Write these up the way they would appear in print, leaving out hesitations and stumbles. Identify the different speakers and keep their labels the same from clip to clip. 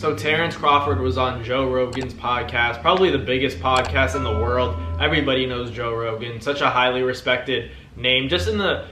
Speaker 1: So Terence Crawford was on Joe Rogan's podcast, probably the biggest podcast in the world. Everybody knows Joe Rogan, such a highly respected name just in the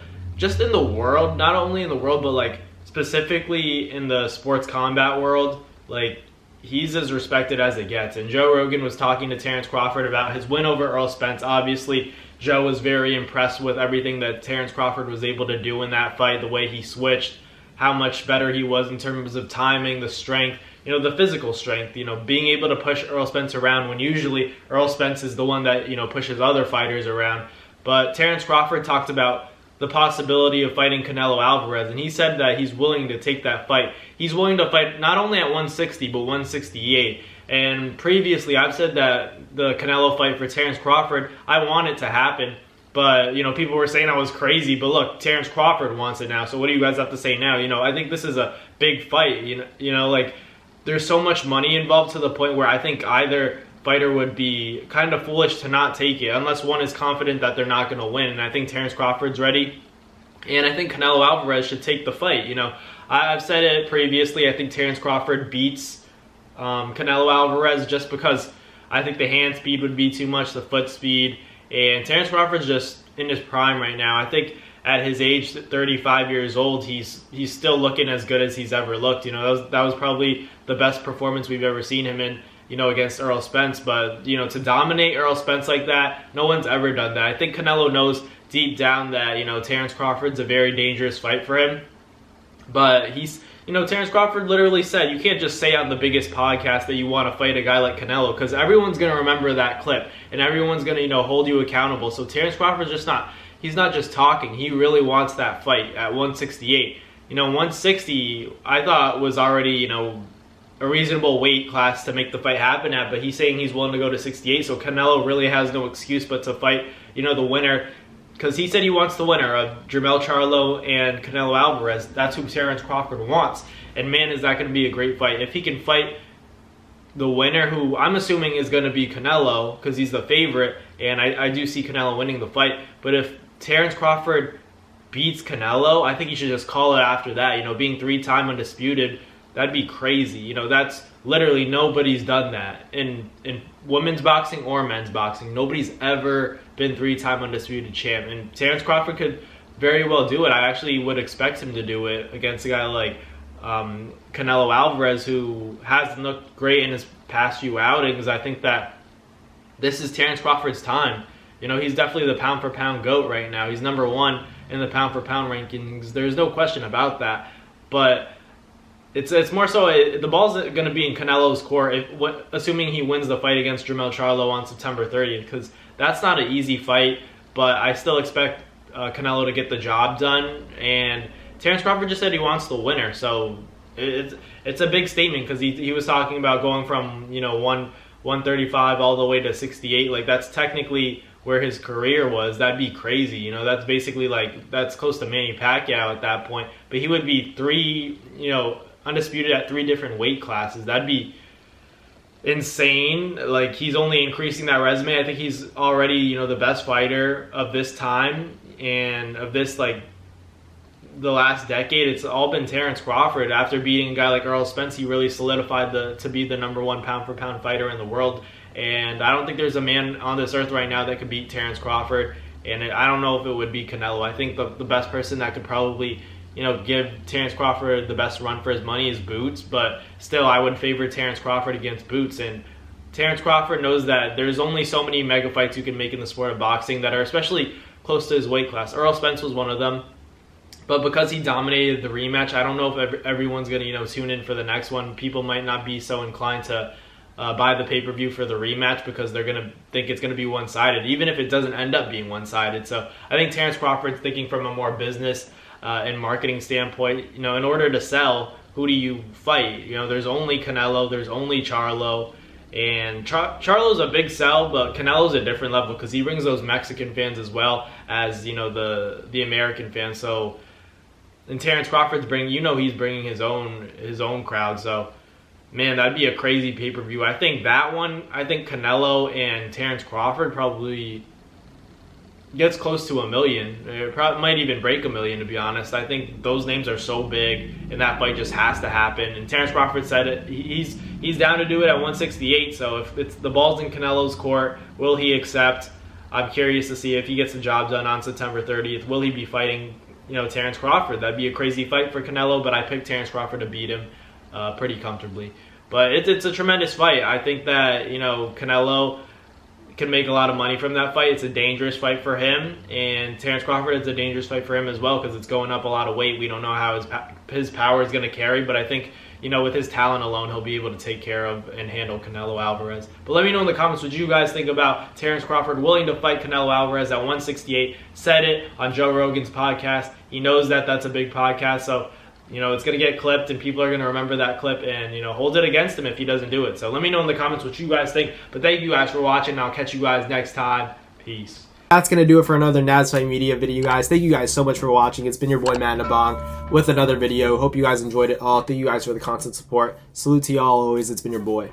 Speaker 1: world, not only in the world but like specifically in the sports combat world. Like he's as respected as it gets. And Joe Rogan was talking to Terence Crawford about his win over Earl Spence. Obviously, Joe was very impressed with everything that Terence Crawford was able to do in that fight, the way he switched, how much better he was in terms of timing, the strength, the physical strength, being able to push Earl Spence around when usually Earl Spence is the one that, pushes other fighters around. But Terence Crawford talked about the possibility of fighting Canelo Alvarez, and he said that he's willing to take that fight. He's willing to fight not only at 160, but 168. And previously, I've said that the Canelo fight for Terence Crawford, I want it to happen. But, people were saying I was crazy. But look, Terence Crawford wants it now. So what do you guys have to say now? I think this is a big fight. Like there's so much money involved to the point where I think either fighter would be kind of foolish to not take it unless one is confident that they're not going to win. And I think Terence Crawford's ready. And I think Canelo Alvarez should take the fight. I've said it previously. I think Terence Crawford beats Canelo Alvarez just because I think the hand speed would be too much, the foot speed. And Terence Crawford's just in his prime right now. I think at his age, 35 years old, he's still looking as good as he's ever looked. That was probably the best performance we've ever seen him in, against Earl Spence. But, to dominate Earl Spence like that, no one's ever done that. I think Canelo knows deep down that, Terence Crawford's a very dangerous fight for him. But Terence Crawford literally said, you can't just say on the biggest podcast that you want to fight a guy like Canelo because everyone's going to remember that clip and everyone's going to, hold you accountable. So Terence Crawford's he's not just talking. He really wants that fight at 168. 160 I thought was already, a reasonable weight class to make the fight happen at, but he's saying he's willing to go to 68. So Canelo really has no excuse but to fight, the winner. Because he said he wants the winner of Jermell Charlo and Canelo Alvarez. That's who Terence Crawford wants. And man, is that going to be a great fight. If he can fight the winner, who I'm assuming is going to be Canelo, because he's the favorite, and I do see Canelo winning the fight. But if Terence Crawford beats Canelo, I think he should just call it after that. Being 3-time undisputed, that'd be crazy. That's literally nobody's done that. In women's boxing or men's boxing, nobody's ever been 3-time undisputed champ. And Terence Crawford could very well do it. I actually would expect him to do it against a guy like Canelo Alvarez, who hasn't looked great in his past few outings. I think that this is Terence Crawford's time. He's definitely the pound-for-pound GOAT right now. He's number one in the pound-for-pound rankings. There's no question about that. But it's more so the ball's going to be in Canelo's court, assuming he wins the fight against Jermell Charlo on September 30th, because that's not an easy fight. But I still expect Canelo to get the job done. And Terence Crawford just said he wants the winner, so it's a big statement because he was talking about going from 135 all the way to 68. Like that's technically where his career was. That'd be crazy. That's basically that's close to Manny Pacquiao at that point. But he would be undisputed at 3 different weight classes. That'd be insane. Like he's only increasing that resume. I think he's already the best fighter of this time and of this the last decade. It's all been Terence Crawford. After beating a guy like Earl Spence, he really solidified to be the number one pound-for-pound fighter in the world. And I don't think there's a man on this earth right now that could beat Terence Crawford. And I don't know if it would be Canelo. I think the best person that could probably give Terence Crawford the best run for his money is Boots. But still, I would favor Terence Crawford against Boots. And Terence Crawford knows that there's only so many mega fights you can make in the sport of boxing that are especially close to his weight class. Earl Spence was one of them. But because he dominated the rematch, I don't know if everyone's going to tune in for the next one. People might not be so inclined to buy the pay-per-view for the rematch because they're going to think it's going to be one-sided, even if it doesn't end up being one-sided. So I think Terence Crawford's thinking from a more business and marketing standpoint. In order to sell, who do you fight? There's only Canelo, there's only Charlo. And Charlo's a big sell, but Canelo's a different level because he brings those Mexican fans as well as, the American fans. So... And Terence Crawford's he's bringing his own crowd. So, man, that'd be a crazy pay-per-view. I think Canelo and Terence Crawford probably gets close to 1 million. It probably might even break 1 million, to be honest. I think those names are so big, and that fight just has to happen. And Terence Crawford said it. He's down to do it at 168. So if it's the ball's in Canelo's court, will he accept? I'm curious to see if he gets the job done on September 30th. Will he be fighting, Terence Crawford? That'd be a crazy fight for Canelo, but I picked Terence Crawford to beat him pretty comfortably. But it's a tremendous fight. I think that, Canelo can make a lot of money from that fight. It's a dangerous fight for him, and Terence Crawford, it's a dangerous fight for him as well because it's going up a lot of weight. We don't know how his power is going to carry, but I think, with his talent alone, he'll be able to take care of and handle Canelo Alvarez. But let me know in the comments what you guys think about Terence Crawford willing to fight Canelo Alvarez at 168. Said it on Joe Rogan's podcast. He knows that that's a big podcast, so it's going to get clipped, and people are going to remember that clip and, hold it against him if he doesn't do it. So let me know in the comments what you guys think. But thank you guys for watching, and I'll catch you guys next time. Peace.
Speaker 2: That's going to do it for another Naz Fight Media video, guys. Thank you guys so much for watching. It's been your boy, Matt Nabong, with another video. Hope you guys enjoyed it all. Thank you guys for the constant support. Salute to y'all always. It's been your boy.